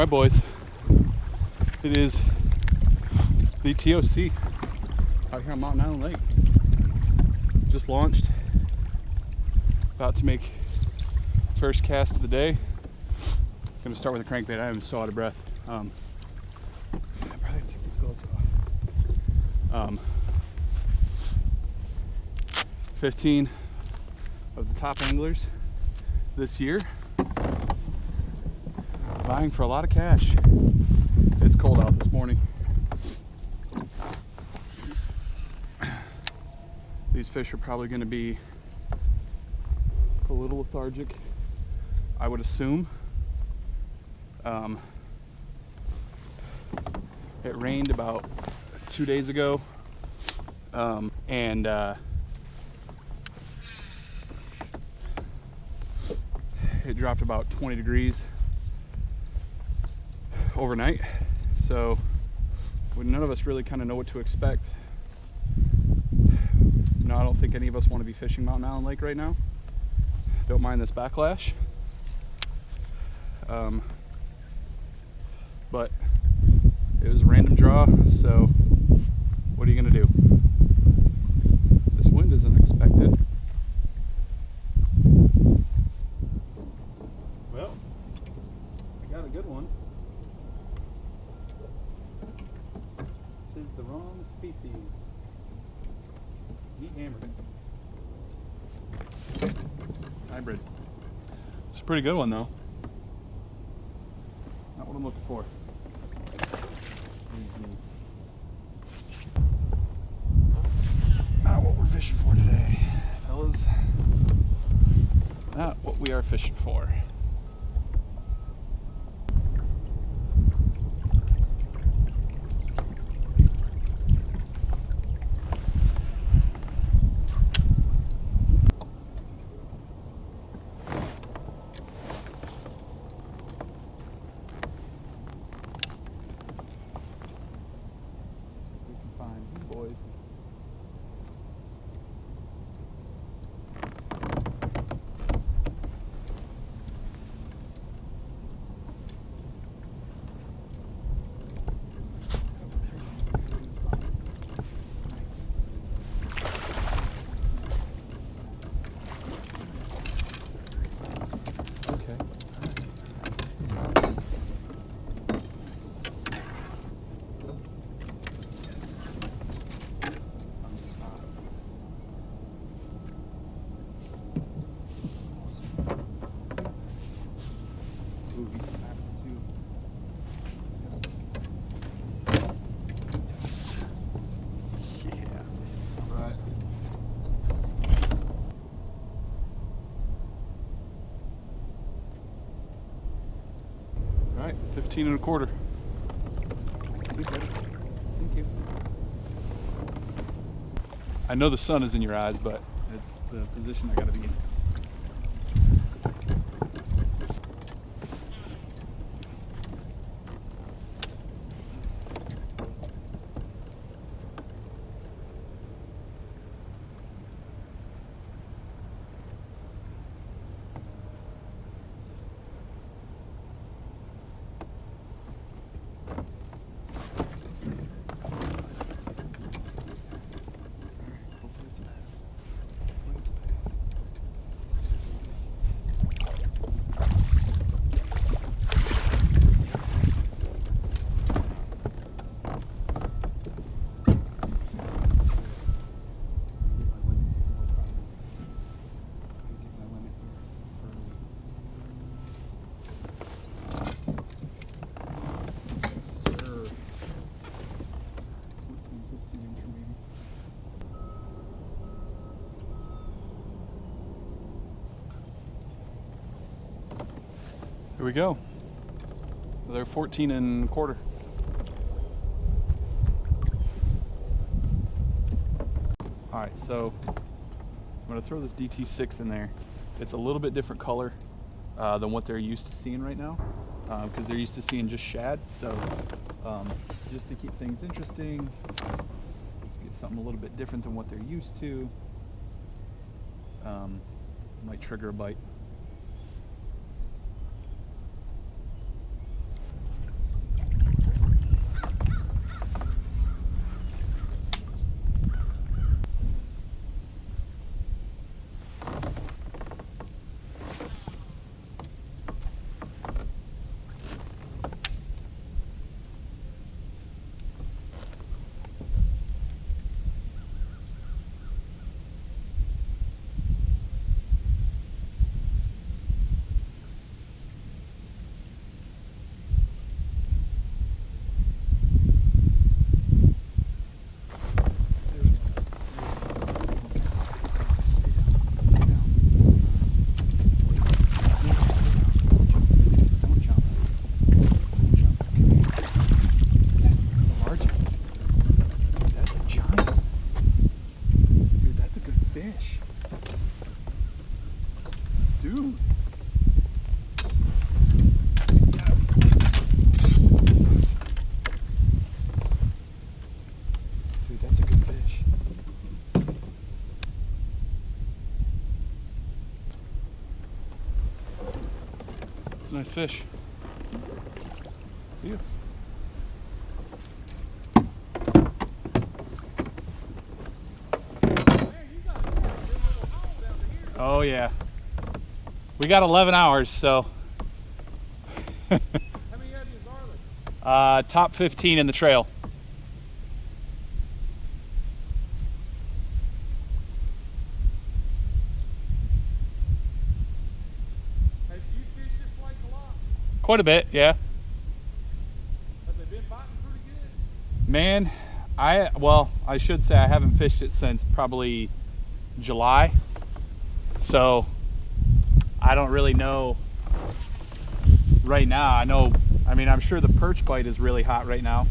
Alright boys, it is the TOC out here on Mountain Island Lake. Just launched, about to make first cast of the day. Gonna start with a crankbait. I am so out of breath. I'm probably gonna take these gloves off. 15 of the top anglers this year, vying for a lot of cash. It's cold out this morning. These fish are probably going to be a little lethargic, I would assume. It rained about 2 days ago, and it dropped about 20 degrees overnight, so none of us really kind of know what to expect. No, I don't think any of us want to be fishing Mountain Island Lake right now. Don't mind this backlash, but it was a random draw, so what are you gonna do? This wind isn't expected. Well, I got a good one. Tis the wrong species. He hammered it. Hybrid. It's a pretty good one though. Not what I'm looking for. Not what we're fishing for today, fellas. Not what we are fishing for. Boys. Okay. All right, 15 and a quarter. Sweet, buddy. Thank you. I know the sun is in your eyes, but it's the position I gotta be in. Here we go. They're 14 and a quarter. All right, so I'm gonna throw this DT6 in there. It's a little bit different color than what they're used to seeing right now, because they're used to seeing just shad. So just to keep things interesting, get something a little bit different than what they're used to. Might trigger a bite. fish. It's a nice fish. See you. Oh yeah. We got 11 hours, so. How many edges are there? Top 15 in the trail. Have you fished this lake a lot? Quite a bit, yeah. Have they been biting pretty good? Man, I should say I haven't fished it since probably July. So I don't really know right now. I mean, I'm sure the perch bite is really hot right now.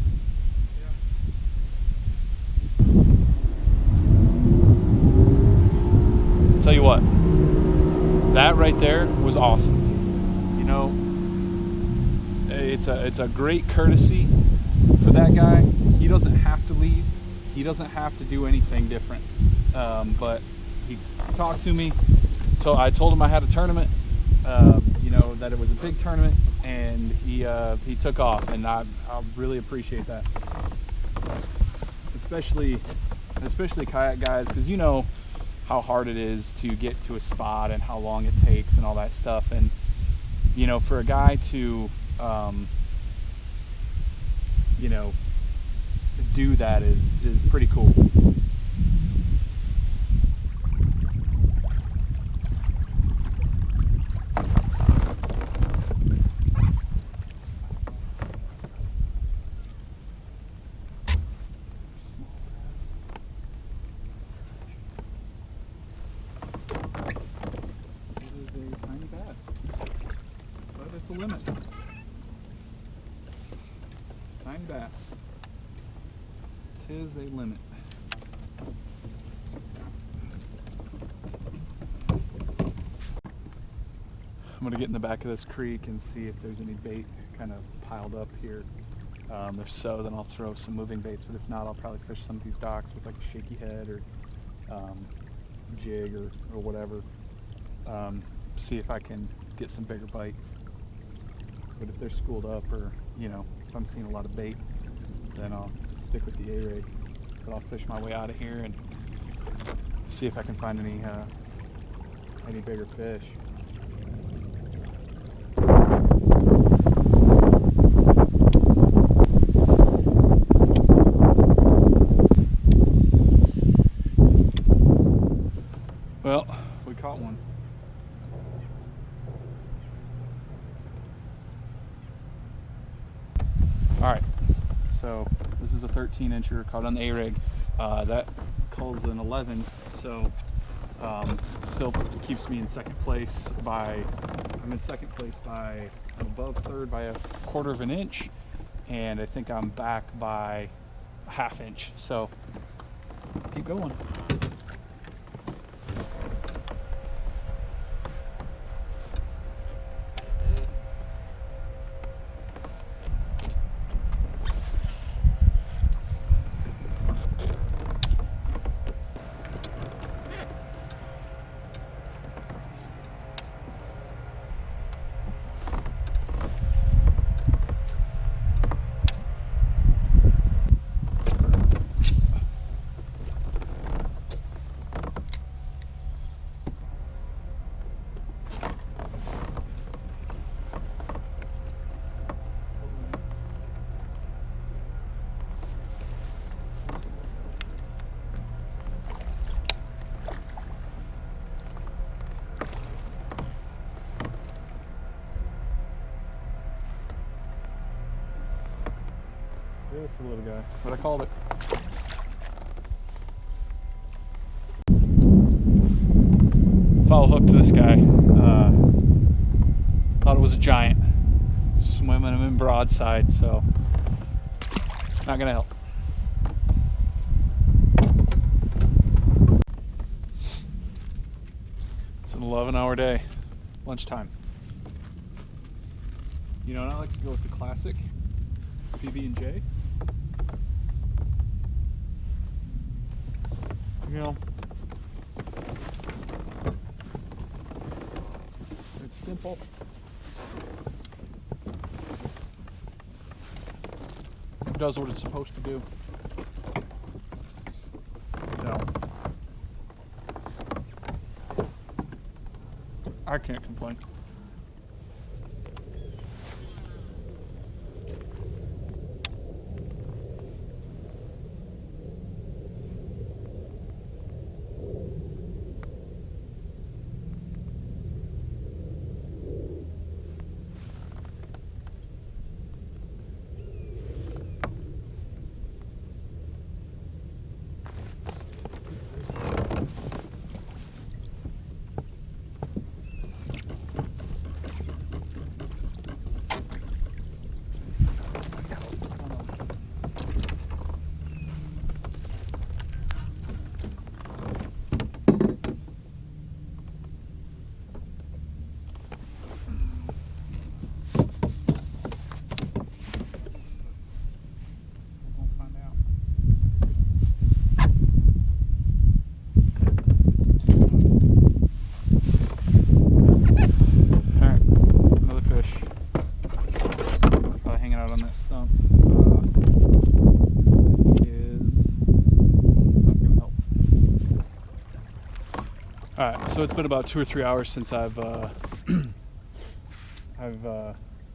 Yeah. Tell you what, that right there was awesome. You know, it's a great courtesy for that guy. He doesn't have to leave. He doesn't have to do anything different. But he talked to me. So I told him I had a tournament, you know, that it was a big tournament, and he took off, and I really appreciate that. Especially kayak guys, because you know how hard it is to get to a spot and how long it takes and all that stuff. And you know, for a guy to you know, do that is pretty cool. Limit. Tiny bass. 'Tis a limit. I'm gonna get in the back of this creek and see if there's any bait kind of piled up here. If so, then I'll throw some moving baits, but if not, I'll probably fish some of these docks with like a shaky head or jig or whatever. See if I can get some bigger bites. But if they're schooled up, or you know, if I'm seeing a lot of bait, then I'll stick with the A-rig. But I'll fish my way out of here and see if I can find any bigger fish. Well, we caught one. Alright, so this is a 13-incher caught on the A-rig. That calls an 11, so still keeps me in second place by, I'm above third by a 1/4 of an inch, and I think I'm back by a 1/2 inch, so let's keep going. Just a little guy, but I called it. Follow hook to this guy. Thought it was a giant. Swimming him in broadside, so not gonna help. It's an 11-hour day. Lunchtime. You know, and I like to go with the classic PB&J. You know, it's simple. It does what it's supposed to do. So, I can't complain. Alright, so it's been about 2 or 3 hours since I've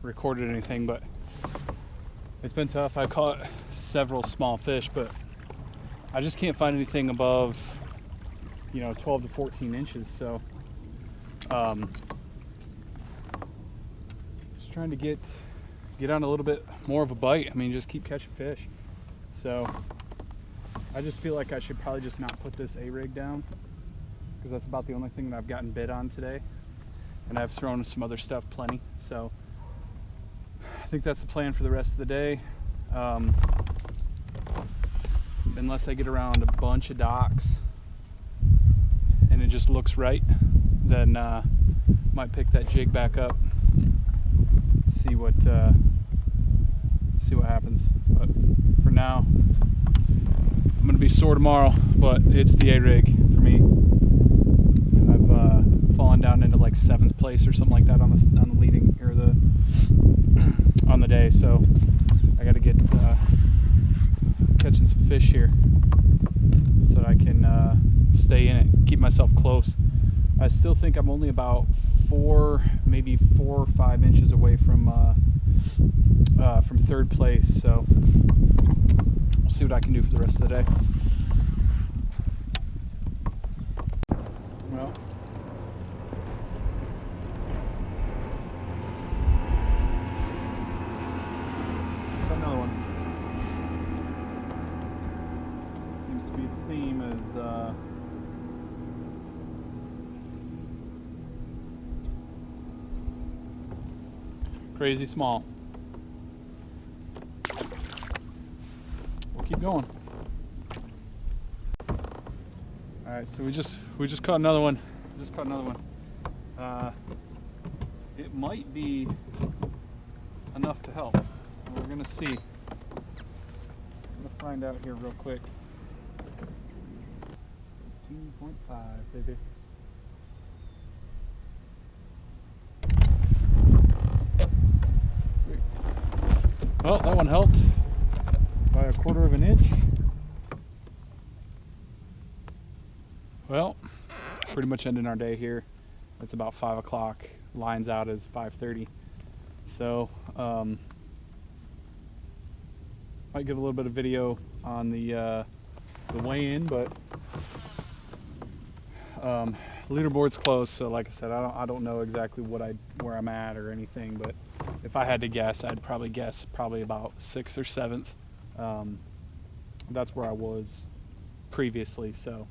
recorded anything, but it's been tough. I caught several small fish, but I just can't find anything above, 12 to 14 inches. So just trying to get on a little bit more of a bite. I mean, just keep catching fish. So I just feel like I should probably just not put this A-rig down, because that's about the only thing that I've gotten bit on today, and I've thrown some other stuff plenty. So I think that's the plan for the rest of the day, unless I get around a bunch of docks and it just looks right, then might pick that jig back up, see what happens. But for now, I'm gonna be sore tomorrow, but it's the A-rig for me. Fallen down into like 7th place or something like that on the leading, or on the day. So I got to get catching some fish here so that I can stay in it, keep myself close. I still think I'm only about maybe 4 or 5 inches away from 3rd place. So we'll see what I can do for the rest of the day. Well, another one. Seems to be the theme is crazy small. We'll keep going. All right, so we just caught another one. It might be enough to help. We're gonna see. I'm gonna find out here real quick. 15.5, baby. Sweet. Well, that one helped by 1/4 of an inch. Well, pretty much ending our day here. It's about 5 o'clock. Lines out is 5:30. So might give a little bit of video on the weigh-in, but leaderboard's closed. So like I said, I don't know exactly where I'm at or anything. But if I had to guess, I'd probably guess about 6th or 7th. That's where I was previously. So,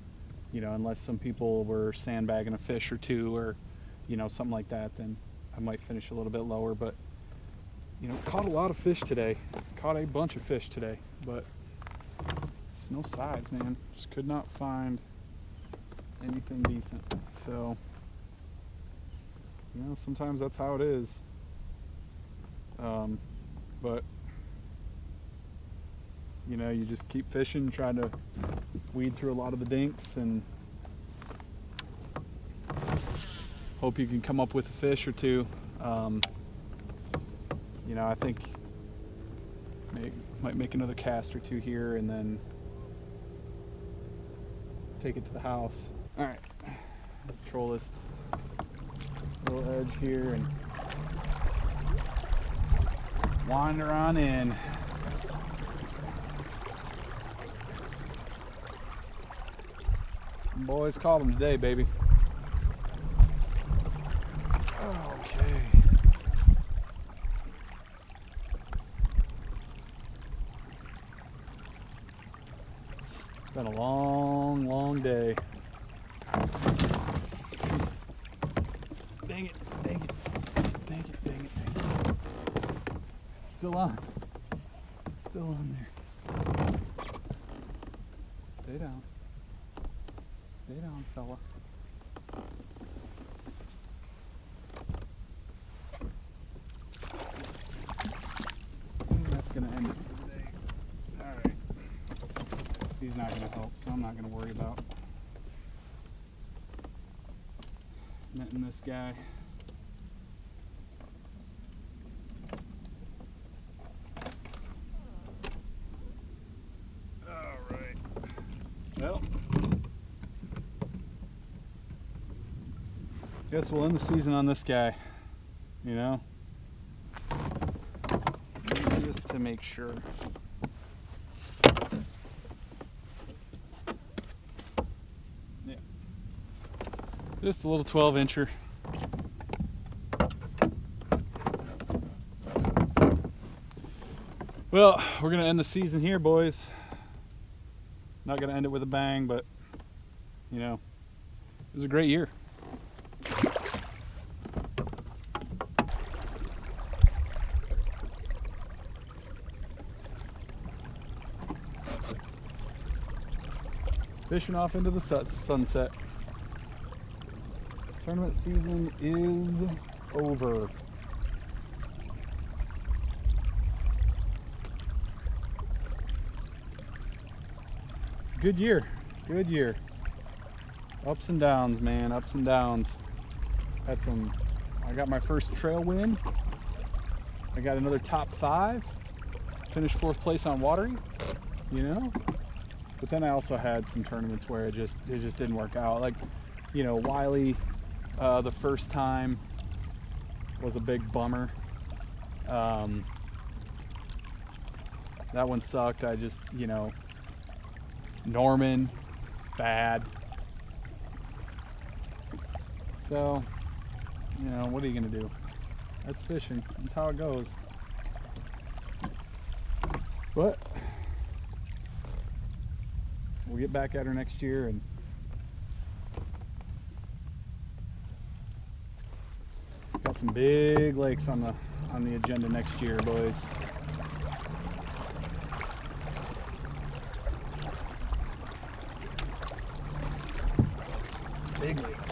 unless some people were sandbagging a fish or two, or something like that, then I might finish a little bit lower. But caught a lot of fish today. Caught a bunch of fish today, but there's no size, man. Just could not find anything decent. So sometimes that's how it is. But you know, you just keep fishing, trying to weed through a lot of the dinks and hope you can come up with a fish or two. You know, I think might make another cast or two here and then take it to the house. All right, control this little edge here and wander on in. Boys caught them today, baby. Okay. It's been a long, long day. Dang it, dang it, dang it, dang it, dang it. Still on. Still on there. Stay down. Stay down, fella. That's gonna end it for today. Alright. He's not gonna help, so I'm not gonna worry about netting this guy. Alright. Well, guess we'll end the season on this guy, you know, just to make sure. Yeah, just a little 12-incher. Well, we're gonna end the season here, boys. Not gonna end it with a bang, but you know, it was a great year. Fishing off into the sunset. Tournament season is over. It's a good year. Good year. Ups and downs, man. Ups and downs. I got my first trail win. I got another top 5. Finished 4th place on Watery. You know? But then I also had some tournaments where it just didn't work out. Like, you know, Wiley, the first time was a big bummer. That one sucked. I just, you know, Norman, bad. So, you know, what are you gonna do? That's fishing. That's how it goes. But we'll get back at her next year, and got some big lakes on the agenda next year, boys. Big lakes.